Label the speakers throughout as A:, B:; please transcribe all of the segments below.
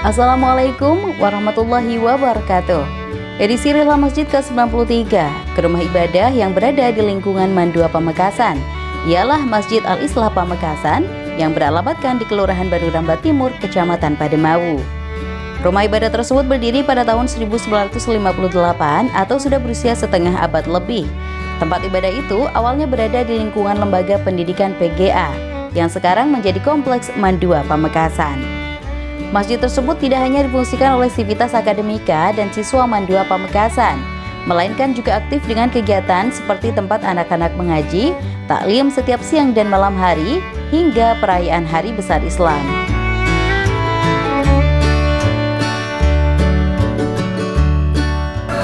A: Assalamualaikum warahmatullahi wabarakatuh. Edisi Rela Masjid ke-93 ke rumah ibadah yang berada di lingkungan Mandua Pamekasan ialah Masjid Al-Islah Pamekasan yang beralamatkan di Kelurahan Baru Ramba Timur, Kecamatan Pademawu. Rumah ibadah tersebut berdiri pada tahun 1958 atau sudah berusia setengah abad lebih. Tempat ibadah itu awalnya berada di lingkungan Lembaga Pendidikan PGA yang sekarang menjadi Kompleks Mandua Pamekasan. Masjid tersebut tidak hanya difungsikan oleh sivitas akademika dan siswa Mandua Pamekasan, melainkan juga aktif dengan kegiatan seperti tempat anak-anak mengaji, taklim setiap siang dan malam hari, hingga perayaan Hari Besar Islam.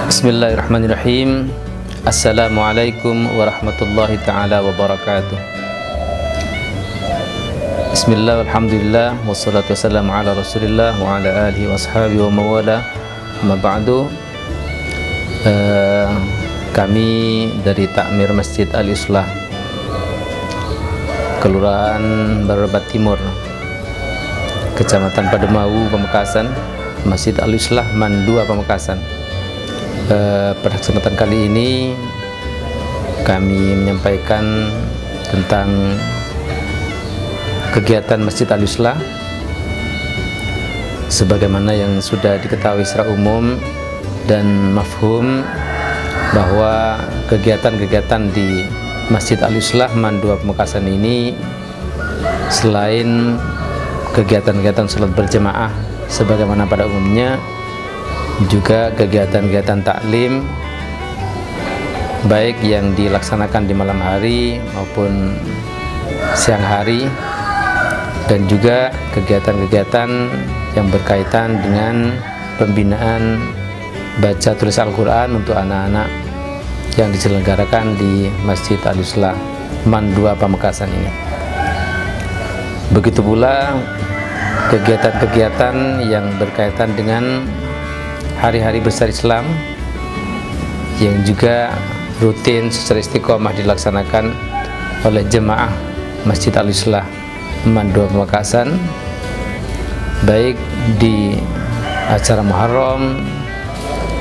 B: Bismillahirrahmanirrahim. Assalamualaikum warahmatullahi ta'ala wabarakatuh. Bismillah, alhamdulillah, wassalatu wassalamu ala rasulillah wa ala alihi wa ashabihi wa mawala. Amma ba'du. Kami dari Takmir Masjid Al-Islah Kelurahan Baru Ramba Timur, Kecamatan Pademawu, Pamekasan, Masjid Al-Islah Mandua Pamekasan. Pada kesempatan kali ini kami menyampaikan tentang kegiatan Masjid Al-Islah sebagaimana yang sudah diketahui secara umum dan mafhum bahwa kegiatan-kegiatan di Masjid Al-Islah Mandua Pamekasan ini selain kegiatan-kegiatan salat berjamaah sebagaimana pada umumnya, juga kegiatan-kegiatan taklim baik yang dilaksanakan di malam hari maupun siang hari, dan juga kegiatan-kegiatan yang berkaitan dengan pembinaan baca tulis Al-Quran untuk anak-anak yang diselenggarakan di Masjid Al-Islah Mandua Pamekasan ini. Begitu pula kegiatan-kegiatan yang berkaitan dengan hari-hari besar Islam yang juga rutin secara istiqomah dilaksanakan oleh jemaah Masjid Al-Islah Mandua Pamekasan, baik di acara Muharram,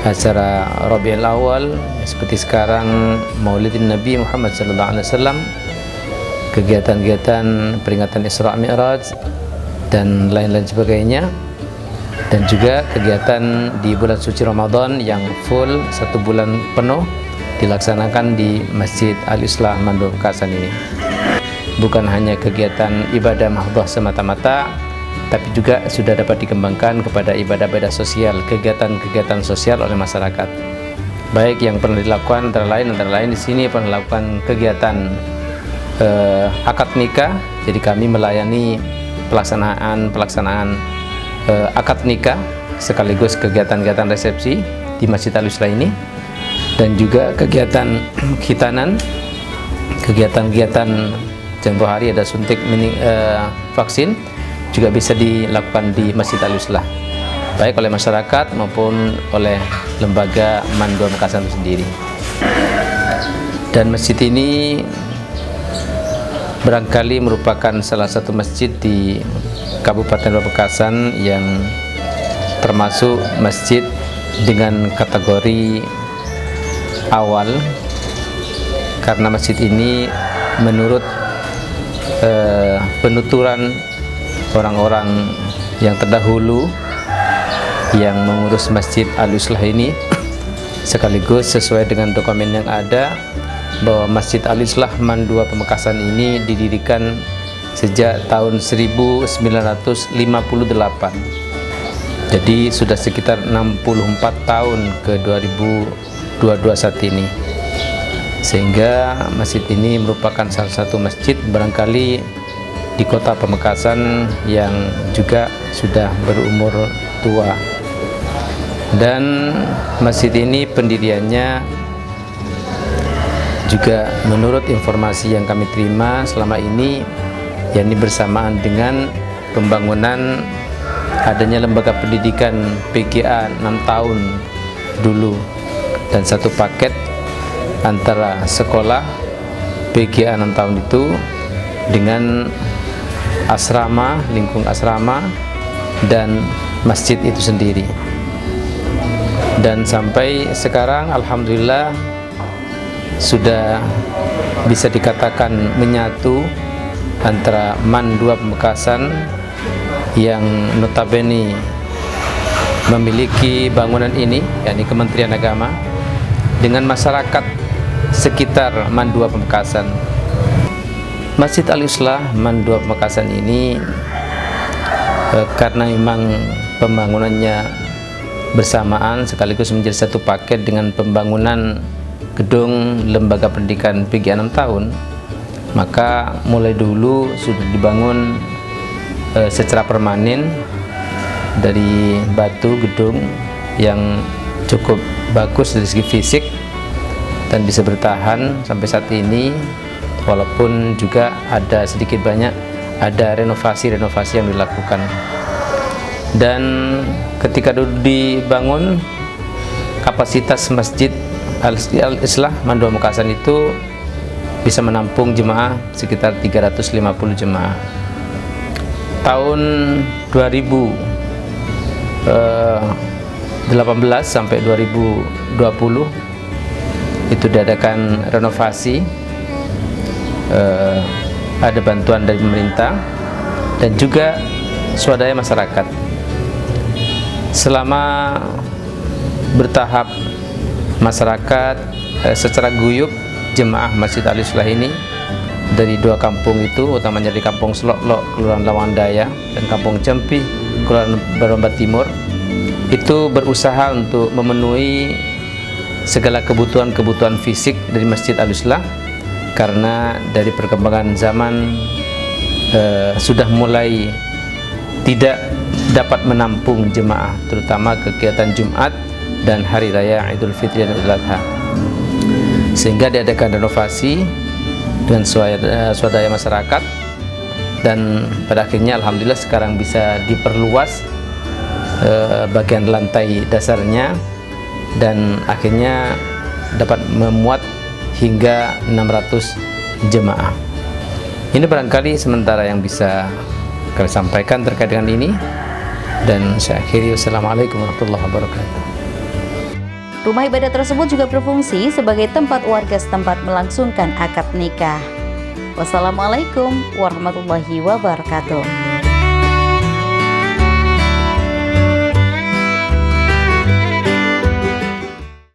B: acara Rabiul Awal seperti sekarang Maulidin Nabi Muhammad SAW, kegiatan-kegiatan peringatan Isra Mi'raj dan lain-lain sebagainya, dan juga kegiatan di bulan suci Ramadan yang full 1 bulan penuh dilaksanakan di Masjid Al-Islah Mandua Pamekasan ini. Bukan hanya kegiatan ibadah mahdhah semata-mata, tapi juga sudah dapat dikembangkan kepada ibadah-ibadah sosial, kegiatan-kegiatan sosial oleh masyarakat. Baik yang pernah dilakukan antara lain di sini pernah dilakukan kegiatan akad nikah. Jadi kami melayani pelaksanaan akad nikah sekaligus kegiatan-kegiatan resepsi di Masjid Al-Islah ini, dan juga kegiatan khitanan, kegiatan-kegiatan tempoh hari ada suntik vaksin juga bisa dilakukan di Masjid Al-Islah, baik oleh masyarakat maupun oleh lembaga Mandua Pamekasan itu sendiri. Dan masjid ini barangkali merupakan salah satu masjid di Kabupaten Pamekasan yang termasuk masjid dengan kategori awal, karena masjid ini menurut penuturan orang-orang yang terdahulu yang mengurus Masjid Al-Islah ini, sekaligus sesuai dengan dokumen yang ada, bahwa Masjid Al-Islah Mandua Pamekasan ini didirikan sejak tahun 1958. Jadi sudah sekitar 64 tahun ke 2022 saat ini, sehingga masjid ini merupakan salah satu masjid barangkali di kota Pamekasan yang juga sudah berumur tua. Dan masjid ini pendiriannya juga menurut informasi yang kami terima selama ini, yakni bersamaan dengan pembangunan adanya lembaga pendidikan PGA 6 tahun dulu, dan satu paket antara sekolah PGA 6 tahun itu dengan asrama, lingkung asrama, dan masjid itu sendiri. Dan sampai sekarang alhamdulillah sudah bisa dikatakan menyatu antara MAN 2 Pamekasan yang notabene memiliki bangunan ini, yakni Kementerian Agama, dengan masyarakat sekitar MAN 2 Pamekasan. Masjid Al-Islah MAN 2 Pamekasan ini karena memang pembangunannya bersamaan sekaligus menjadi satu paket dengan pembangunan gedung lembaga pendidikan PG 6 tahun, maka mulai dulu sudah dibangun secara permanen dari batu gedung yang cukup bagus dari segi fisik dan bisa bertahan sampai saat ini, walaupun juga ada sedikit banyak ada renovasi-renovasi yang dilakukan. Dan ketika dulu dibangun, kapasitas Masjid Al-Islah MAN 2 Pamekasan itu bisa menampung jemaah sekitar 350 jemaah. Tahun 2018 sampai 2020 itu diadakan renovasi, ada bantuan dari pemerintah dan juga swadaya masyarakat. Selama bertahap masyarakat secara guyup jemaah Masjid Al-Islah ini dari 2 kampung itu, utamanya di Kampung Selok-Lok, Kelurahan Lawangdaya, dan Kampung Cempi, Kelurahan Baromba Timur, itu berusaha untuk memenuhi segala kebutuhan-kebutuhan fisik dari Masjid Al-Islah, karena dari perkembangan zaman sudah mulai tidak dapat menampung jemaah, terutama kegiatan Jumat dan Hari Raya Idul Fitri dan Idul Adha, sehingga diadakan renovasi dengan swadaya masyarakat, dan pada akhirnya alhamdulillah sekarang bisa diperluas bagian lantai dasarnya, dan akhirnya dapat memuat hingga 600 jemaah. Ini barangkali sementara yang bisa kami sampaikan terkait dengan ini, dan saya akhiri. Wassalamualaikum warahmatullahi wabarakatuh.
A: Rumah ibadah tersebut juga berfungsi sebagai tempat warga setempat melangsungkan akad nikah. Wassalamualaikum warahmatullahi wabarakatuh.